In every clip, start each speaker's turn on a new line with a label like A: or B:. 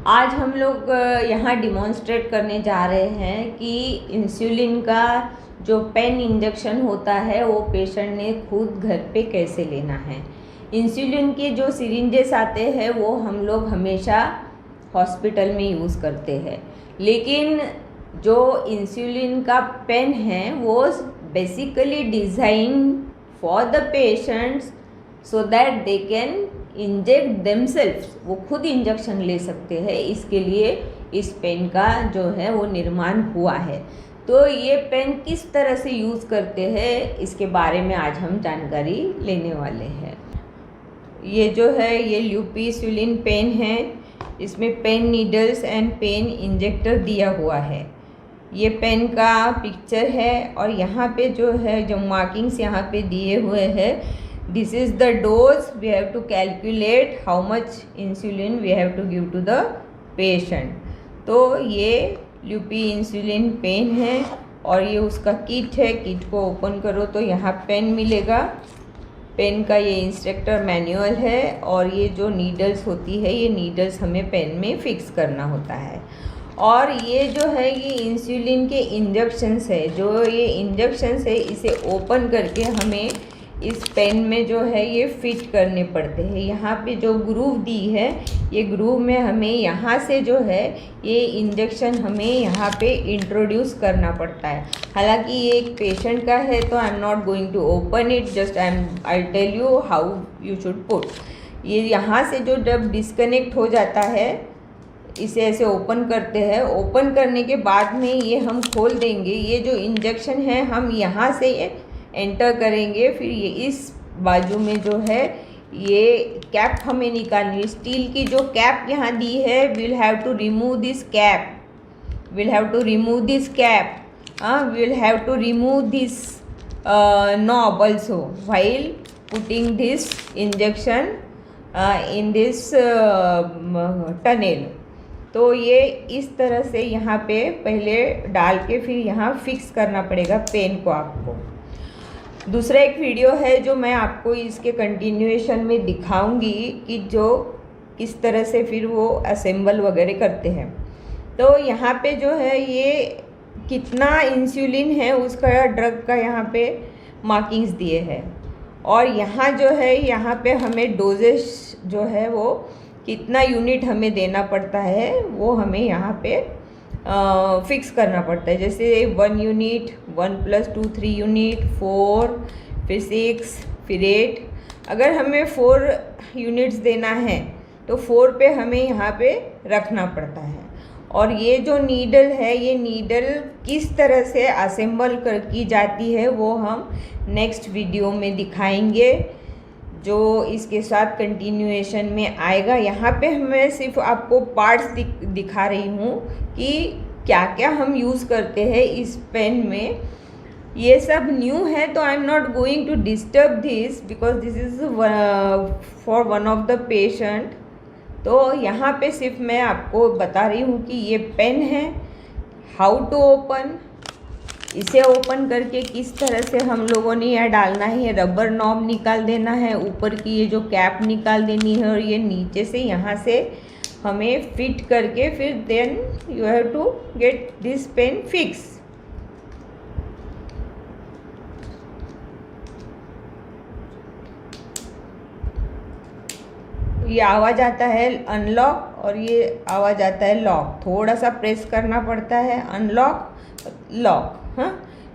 A: आज हम लोग यहाँ डिमॉन्स्ट्रेट करने जा रहे हैं कि इंसुलिन का जो पेन इंजेक्शन होता है वो पेशेंट ने खुद घर पे कैसे लेना है। इंसुलिन के जो सिरिंजेस आते हैं वो हम लोग हमेशा हॉस्पिटल में यूज़ करते हैं, लेकिन जो इंसुलिन का पेन है वो basically design for the patients so that they can inject themselves, वो खुद इंजेक्शन ले सकते हैं। इसके लिए इस पेन का जो है वो निर्माण हुआ है। तो ये पेन किस तरह से यूज़ करते हैं इसके बारे में आज हम जानकारी लेने वाले हैं। ये जो है ये ल्यूपिसुलिन पेन है, इसमें pen needles and pen injector दिया हुआ है। ये पेन का पिक्चर है और यहाँ पे जो है जो मार्किंग्स यहाँ पे दिए हुए हैं, this is the dose we have to calculate how much insulin we have to give to the patient। तो ये ल्यूपी इंसुलिन पेन है और ये उसका किट है। किट को ओपन करो तो यहाँ पेन मिलेगा। पेन का ये इंस्ट्रक्टर मैनुअल है और ये जो नीडल्स होती है ये नीडल्स हमें पेन में फिक्स करना होता है। और ये जो है ये इंसुलिन के इंजेक्शंस है। जो ये इंजेक्शंस है इसे ओपन करके हमें इस पेन में जो है ये फिट करने पड़ते हैं। यहाँ पे जो ग्रूव दी है ये ग्रूव में हमें यहाँ से जो है ये इंजेक्शन हमें यहाँ पे इंट्रोड्यूस करना पड़ता है। हालांकि ये एक पेशेंट का है तो I am not going to open it, just I tell you how you should put. ये यहाँ से जो जब डिस्कनेक्ट हो जाता है इसे ऐसे ओपन करते हैं। ओपन करने के बाद में ये हम खोल देंगे। ये जो इंजेक्शन है हम यहाँ से एंटर करेंगे। फिर ये इस बाजू में जो है ये कैप हमें निकालनी है। स्टील की जो कैप यहाँ दी है, will have to remove this cap, will have to remove this cap, will have to remove this knob also while putting this injection in this tunnel। तो ये इस तरह से यहाँ पे पहले डाल के फिर यहाँ फिक्स करना पड़ेगा पेन को आपको। दूसरा एक वीडियो है जो मैं आपको इसके कंटिन्यूएशन में दिखाऊंगी कि जो किस तरह से फिर वो असेंबल वगैरह करते हैं। तो यहाँ पे जो है ये कितना इंसुलिन है उसका ड्रग का यहाँ पे मार्किंग्स दिए हैं और यहाँ जो है यहाँ पे हमें डोजेस जो है वो कितना यूनिट हमें देना पड़ता है वो हमें यहाँ पे फिक्स करना पड़ता है। जैसे 1 यूनिट, 1 + 2 3 यूनिट, 4, फिर 6, फिर 8। अगर हमें 4 यूनिट्स देना है तो 4 पे हमें यहाँ पे रखना पड़ता है। और ये जो नीडल है ये नीडल किस तरह से असेंबल की जाती है वो हम नेक्स्ट वीडियो में दिखाएंगे, जो इसके साथ कंटिन्यूएशन में आएगा। यहाँ पे मैं सिर्फ आपको पार्ट्स दिखा रही हूँ कि क्या क्या हम यूज़ करते हैं इस पेन में। ये सब न्यू है तो I am not going to disturb this because this is for one of the patient. तो यहाँ पे सिर्फ मैं आपको बता रही हूँ कि ये पेन है, हाउ टू ओपन, इसे ओपन करके किस तरह से हम लोगों ने यह डालना है। रबर नॉब निकाल देना है, ऊपर की ये जो कैप निकाल देनी है और ये नीचे से यहाँ से हमें फिट करके फिर then you have to get this pen fix. ये आवाज़ आता है अनलॉक और ये आवाज़ आता है लॉक। थोड़ा सा प्रेस करना पड़ता है, अनलॉक, लॉक। हाँ,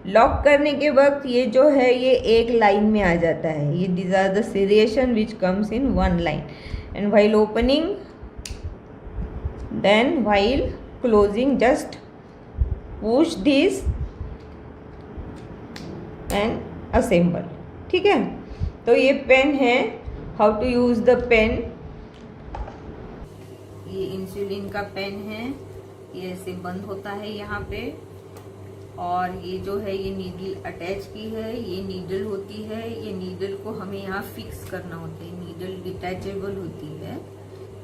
A: लॉक करने के वक्त ये जो है ये एक लाइन में आ जाता है। ये this are the serration which comes in 1 line and while opening then while closing just push this and assemble. ठीक है, तो ये पेन है, how to use the pen. ये इंसुलिन का पेन है, ये ऐसे बंद होता है यहाँ पे और ये जो है ये नीडल अटैच की है, ये नीडल होती है। ये नीडल को हमें यहाँ फिक्स करना होता है। नीडल डिटैचेबल होती है,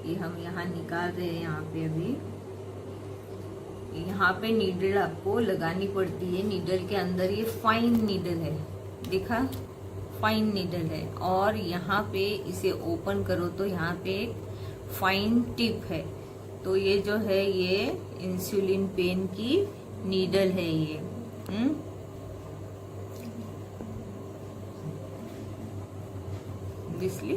A: ये हम यहाँ निकाल रहे हैं। यहाँ पे अभी यहाँ पे नीडल आपको लगानी पड़ती है। नीडल के अंदर ये फाइन नीडल है, देखा, फाइन नीडल है। और यहाँ पे इसे ओपन करो तो यहाँ पे एक फाइन टिप है। तो ये जो है ये इंसुलिन पेन की नीडल है ये। इसलिए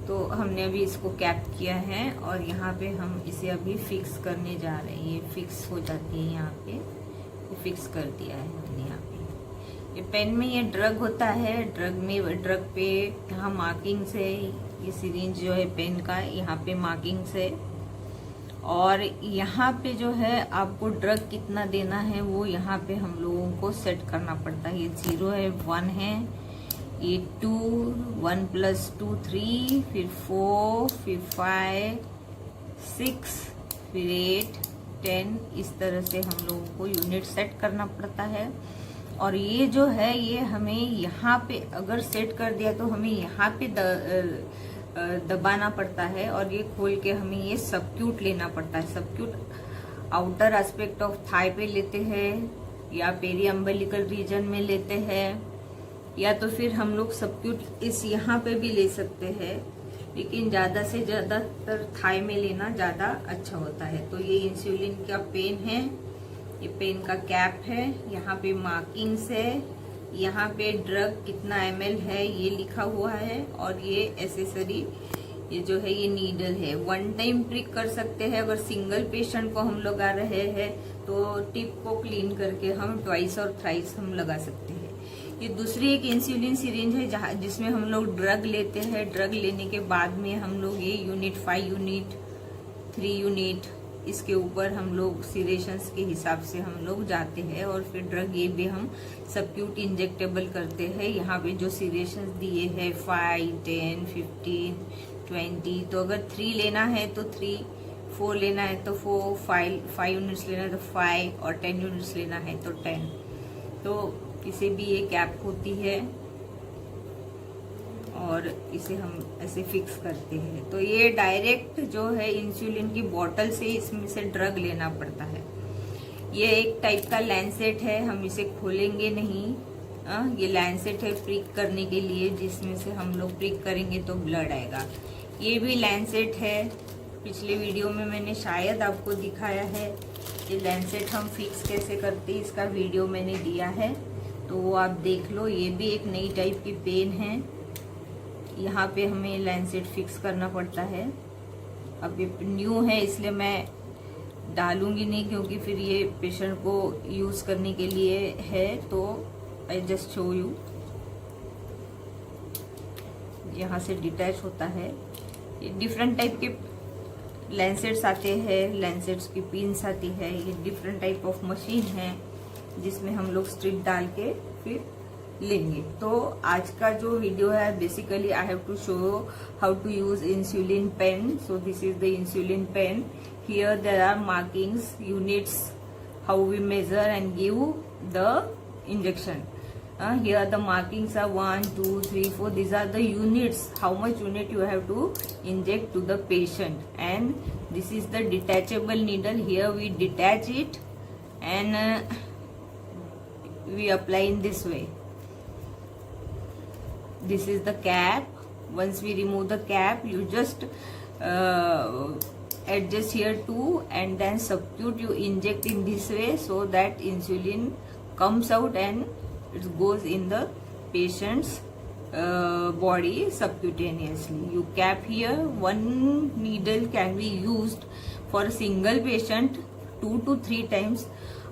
A: तो हमने अभी इसको कैप किया है और यहाँ पे हम इसे अभी फिक्स करने जा रहे हैं। ये फिक्स हो जाती है यहाँ पे, फिक्स कर दिया है हमने यहाँ पे। ये पेन में ये ड्रग होता है, ड्रग पे यहाँ मार्किंग्स है। ये सिरिंज जो है पेन का यहाँ पे मार्किंग्स है और यहाँ पे जो है आपको ड्रग कितना देना है वो यहाँ पे हम लोगों को सेट करना पड़ता है। ये 0 है, 1 है, ये 2, 1 + 2 3, फिर 4, फिर 5, 6, फिर 8, 10। इस तरह से हम लोगों को यूनिट सेट करना पड़ता है। और ये जो है ये हमें यहाँ पे अगर सेट कर दिया तो हमें यहाँ पे दबाना पड़ता है और ये खोल के हमें ये सबक्यूट लेना पड़ता है। Subacute outer aspect of Thai पे लेते हैं या पेरी अम्बिलिकल रीजन में लेते हैं, या तो फिर हम लोग सबक्यूट इस यहाँ पे भी ले सकते हैं, लेकिन ज़्यादा से ज़्यादातर थाई में लेना ज़्यादा अच्छा होता है। तो ये इंसुलिन का पेन है, ये पेन का कैप है, यहाँ पे मार्किंग्स है, यहाँ पे ड्रग कितना ml है ये लिखा हुआ है और ये एसेसरी ये जो है ये नीडल है। 1 टाइम प्रिक कर सकते हैं। अगर सिंगल पेशेंट को हम लगा रहे हैं तो टिप को क्लीन करके हम ट्वाइस और थ्राइस हम लगा सकते हैं। ये दूसरी एक इंसुलिन सिरिंज है जिसमें हम लोग ड्रग लेते हैं। ड्रग लेने के बाद में हम लोग ये यूनिट 5 यूनिट 3 यूनिट इसके ऊपर हम लोग सीरेशंस के हिसाब से हम लोग जाते हैं और फिर ड्रग ये भी हम सबक्यूट इंजेक्टेबल करते हैं। यहाँ पे जो सीरेशंस दिए हैं 5, 10, 15, 20, तो अगर 3 लेना है तो 3, 4 लेना है तो 4, 5 यूनिट्स लेना है तो 5 और 10 यूनिट्स लेना है तो 10। तो इसे भी ये कैप होती है और इसे हम ऐसे फिक्स करते हैं। तो ये डायरेक्ट जो है इंसुलिन की बोतल से इसमें से ड्रग लेना पड़ता है। ये एक टाइप का लैंसेट है, हम इसे खोलेंगे नहीं। ये लैंसेट है प्रिक करने के लिए, जिसमें से हम लोग प्रिक करेंगे तो ब्लड आएगा। ये भी लैंसेट है, पिछले वीडियो में मैंने शायद आपको दिखाया है। ये लैंसेट हम फिक्स कैसे करते हैं इसका वीडियो मैंने दिया है, तो वो आप देख लो। ये भी एक नई टाइप की पेन है, यहाँ पे हमें लैंसेट फिक्स करना पड़ता है। अब ये न्यू है इसलिए मैं डालूंगी नहीं, क्योंकि फिर ये पेशेंट को यूज करने के लिए है। तो आई जस्ट शो यू, यहाँ से डिटैच होता है। ये डिफरेंट टाइप के लैंसेट्स आते हैं, लैंसेट्स की पिन्स आती है। ये डिफरेंट टाइप ऑफ मशीन है जिसमें हम लोग स्ट्रिप डाल के फिर लेंगे। तो आज का जो वीडियो है basically I have to show how to use insulin pen. So this is the insulin pen. Here there are markings, units, how we measure and give the injection. Here the markings are 1, 2, 3, 4. These are the units, how much unit you have to inject to the patient. And this is the detachable needle. Here we detach it and we apply in this way. This is the cap. Once we remove the cap, you just adjust here too, and then substitute you inject in this way so that insulin comes out and it goes in the patient's body subcutaneously. You cap here. One needle can be used for a single patient 2 to 3 times.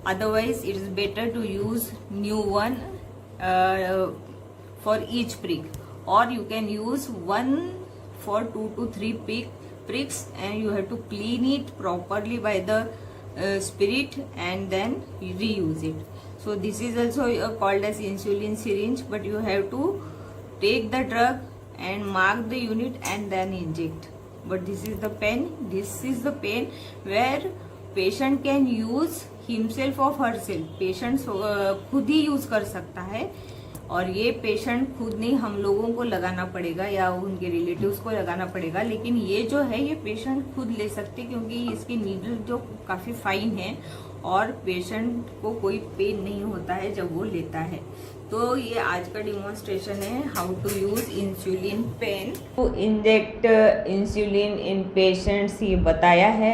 A: Otherwise, it is better to use new one for each prick, or you can use one for 2 to 3 pricks, and you have to clean it properly by the spirit and then reuse it. So this is also called as insulin syringe, but you have to take the drug and mark the unit and then inject. But this is the pen. This is the pen where patient can use himself or herself. Patient खुद ही use कर सकता है, और ये patient खुद नहीं हम लोगों को लगाना पड़ेगा या उनके रिलेटिव्स को लगाना पड़ेगा। लेकिन ये जो है ये पेशेंट खुद ले सकते, क्योंकि इसकी नीडल जो काफी फाइन है और पेशेंट को कोई पेन नहीं होता है जब वो लेता है। तो ये आज का डिमॉन्स्ट्रेशन है how to use insulin pen to inject insulin in patients, ये बताया है।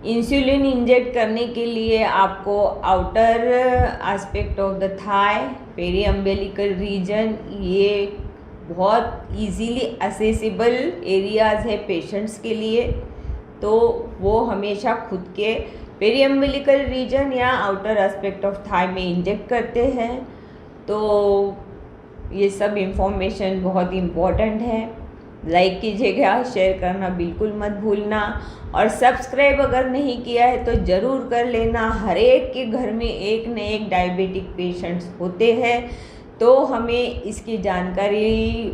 A: इंसुलिन इंजेक्ट करने के लिए आपको outer aspect of the thigh, periumbilical region, ये बहुत इजीली असेसिबल एरियाज़ है पेशेंट्स के लिए, तो वो हमेशा खुद के पेरीअम्बिलिकल रीजन या आउटर एस्पेक्ट ऑफ थाई में इंजेक्ट करते हैं। तो ये सब इंफॉर्मेशन बहुत इम्पॉर्टेंट है। लाइक कीजिएगा, शेयर करना बिल्कुल मत भूलना, और सब्सक्राइब अगर नहीं किया है तो ज़रूर कर लेना। हर एक के घर में एक न एक डायबिटिक पेशेंट्स होते हैं, तो हमें इसकी जानकारी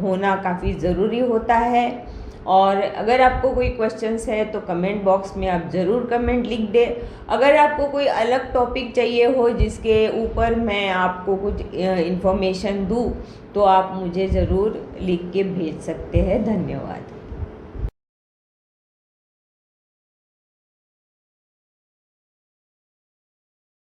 A: होना काफ़ी ज़रूरी होता है। और अगर आपको कोई क्वेश्चंस है तो कमेंट बॉक्स में आप ज़रूर कमेंट लिख दें। अगर आपको कोई अलग टॉपिक चाहिए हो जिसके ऊपर मैं आपको कुछ इन्फॉर्मेशन दूँ तो आप मुझे ज़रूर लिख के भेज सकते हैं। धन्यवाद।